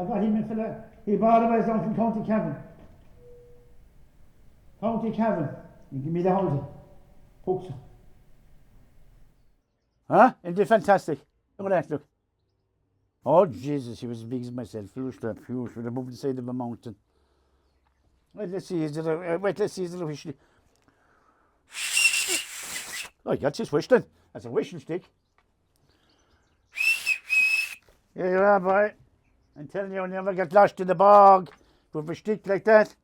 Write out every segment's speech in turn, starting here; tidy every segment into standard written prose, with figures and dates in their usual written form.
got him in fella. He bought away down from County Cavan. County Cavan. You give me the housing. Hooks. Huh? Isn't it fantastic? Look at that, look. Oh, Jesus, he was as big as myself. Huge, with a move the side of a mountain. Wait, let's see, is it a wish? Oh, that's his wish then. That's a wishing stick. Here you are, boy. I'm telling you, I'll never get lost in the bog with a stick like that.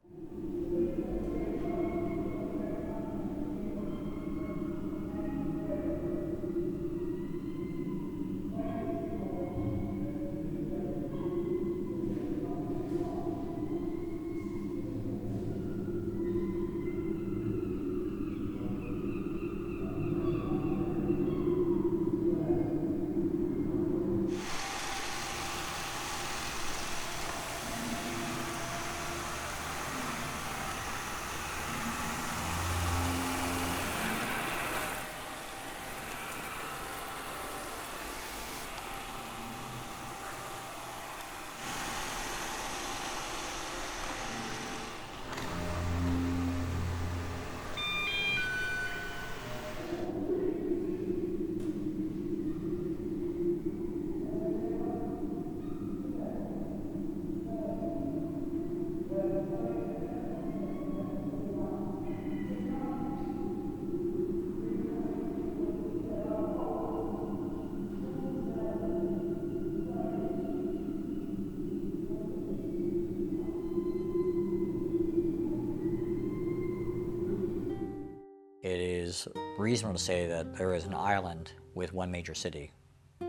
It is reasonable to say that there is an island with one major city,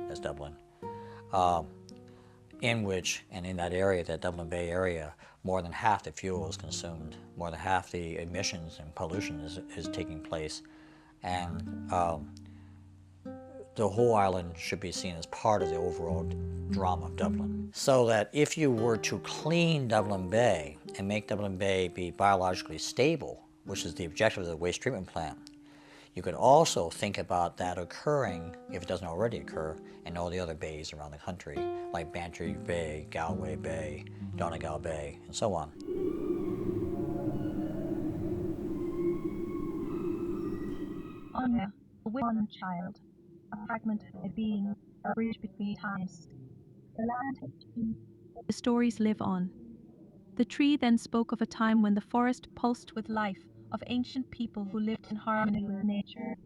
as Dublin, in which, and in that area, that Dublin Bay area, more than half the fuel is consumed, more than half the emissions and pollution is taking place, and the whole island should be seen as part of the overall drama of Dublin. So that if you were to clean Dublin Bay and make Dublin Bay be biologically stable, which is the objective of the waste treatment plant, you could also think about that occurring, if it doesn't already occur, in all the other bays around the country, like Bantry Bay, Galway Bay, Donegal Bay, and so on. Anya, one child, a fragment of a being, a bridge between times. The land. The stories live on. The tree then spoke of a time when the forest pulsed with life, of ancient people who lived in harmony with nature.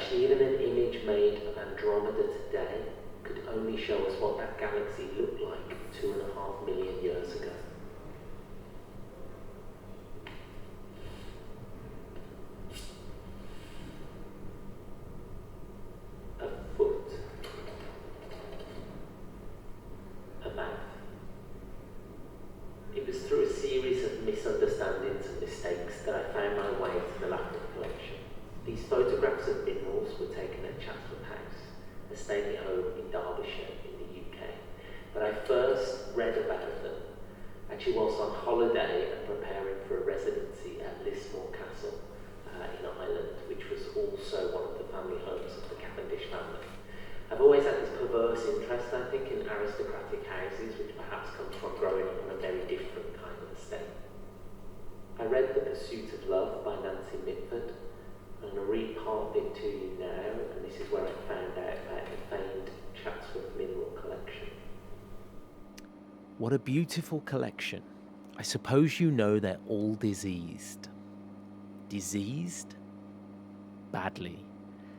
Actually, even an image made of Andromeda today could only show us what that galaxy looked like 2.5 million years ago. A foot. A mouth. It was through a series of misunderstandings and mistakes that I found my way to the Latin collection. These photographs of minerals were taken at Chatsworth House, a stately home in Derbyshire in the UK. But I first read about them actually whilst on holiday and preparing for a residency at Lismore Castle in Ireland, which was also one of the family homes of the Cavendish family. I've always had this perverse interest, I think, in aristocratic houses, which perhaps comes from growing up on a very different kind of estate. I read The Pursuit of Love by Nancy Mitford. I'm going to read part of it to you now, and this is where I found out about the famed Chatsworth Mineral Collection. What a beautiful collection. I suppose you know they're all diseased. Diseased? Badly.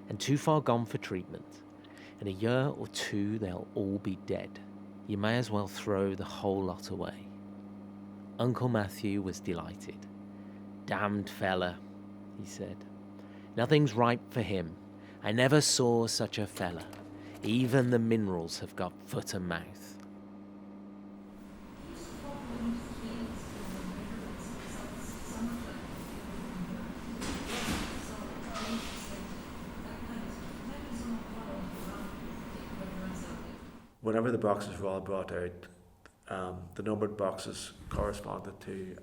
And too far gone for treatment. In a year or two, they'll all be dead. You may as well throw the whole lot away. Uncle Matthew was delighted. Damned fella, he said. Nothing's ripe for him. I never saw such a fella. Even the minerals have got foot and mouth. Whenever the boxes were all brought out, the numbered boxes corresponded to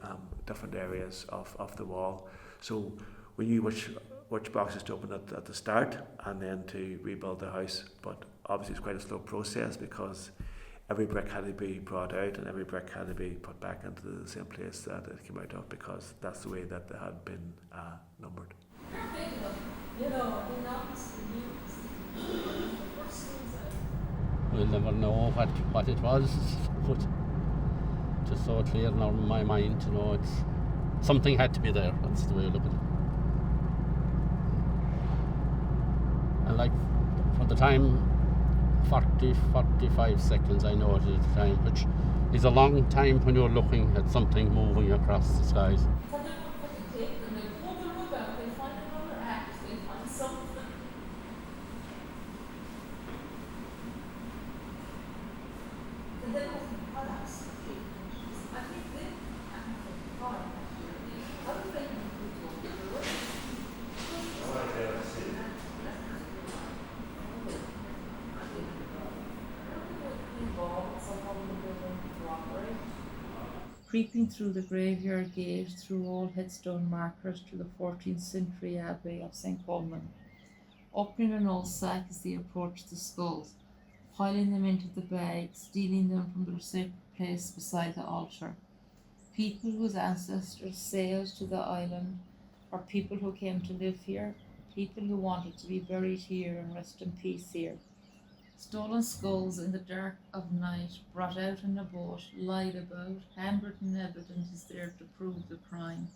different areas of the wall. So we knew which boxes to open at the start and then to rebuild the house. But obviously it's quite a slow process because every brick had to be brought out and every brick had to be put back into the same place that it came out of, because that's the way that they had been numbered. We'll never know what it was, but just so clear now in my mind, you know, it's something had to be there. That's the way I look at it. And like for the time, 45 seconds, I know it is the time, which is a long time when you're looking at something moving across the skies. Creeping through the graveyard gate, through all headstone markers to the 14th century abbey of St. Colman. Opening an old sack as they approached the skulls, piling them into the bag, stealing them from the reception place beside the altar. People whose ancestors sailed to the island, or people who came to live here, people who wanted to be buried here and rest in peace here. Stolen skulls in the dark of night, brought out in a boat, lied about, handwritten evidence is there to prove the crime.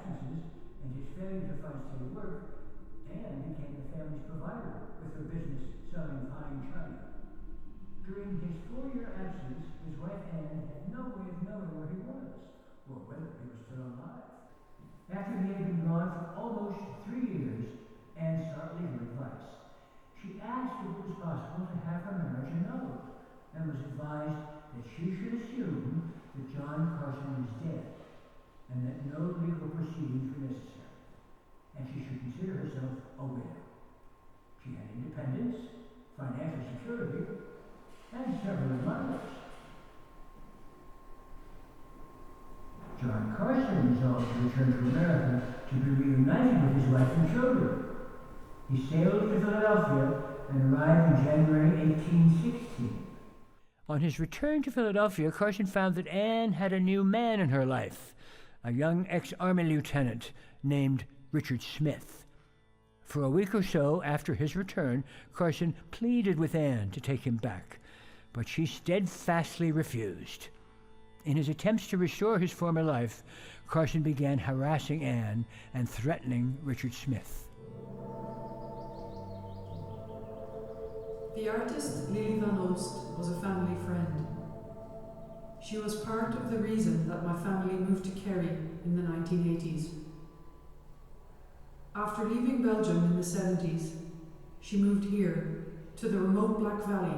absences and his failure to find steady work, Anne became the family's provider with her business selling fine china. During his 4-year absence, his wife Anne had no way of knowing where he was, or whether he was still alive. After he had been gone for almost 3 years, Anne sought legal advice. She asked if it was possible to have her marriage annulled, and was advised that she should assume that John Carson was dead, and that no legal proceedings were necessary, and she should consider herself a widow. She had independence, financial security, and several admirers. John Carson resolved to return to America to be reunited with his wife and children. He sailed to Philadelphia and arrived in January 1816. On his return to Philadelphia, Carson found that Anne had a new man in her life, a young ex-army lieutenant named Richard Smith. For a week or so after his return, Carson pleaded with Anne to take him back, but she steadfastly refused. In his attempts to restore his former life, Carson began harassing Anne and threatening Richard Smith. The artist Lily Van Oost was a family friend. She was part of the reason that my family moved to Kerry in the 1980s. After leaving Belgium in the 70s, she moved here, to the remote Black Valley.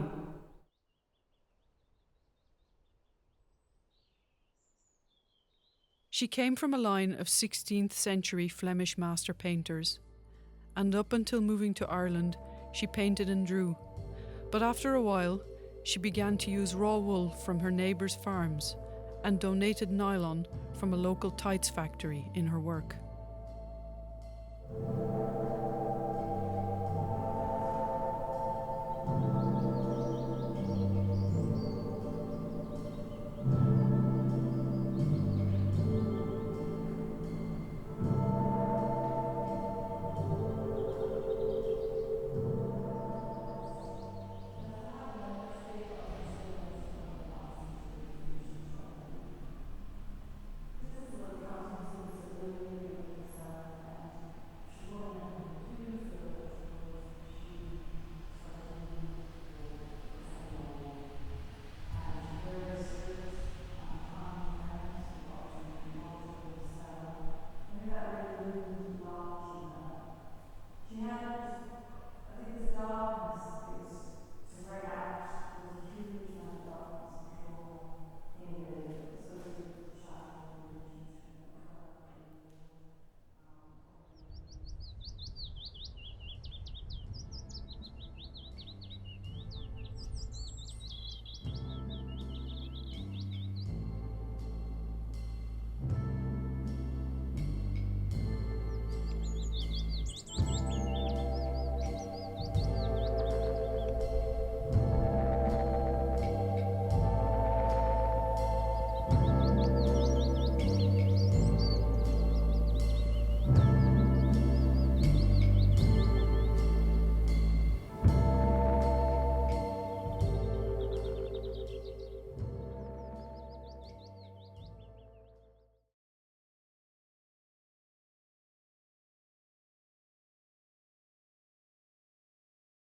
She came from a line of 16th century Flemish master painters, and up until moving to Ireland, she painted and drew. But after a while, she began to use raw wool from her neighbours' farms and donated nylon from a local tights factory in her work.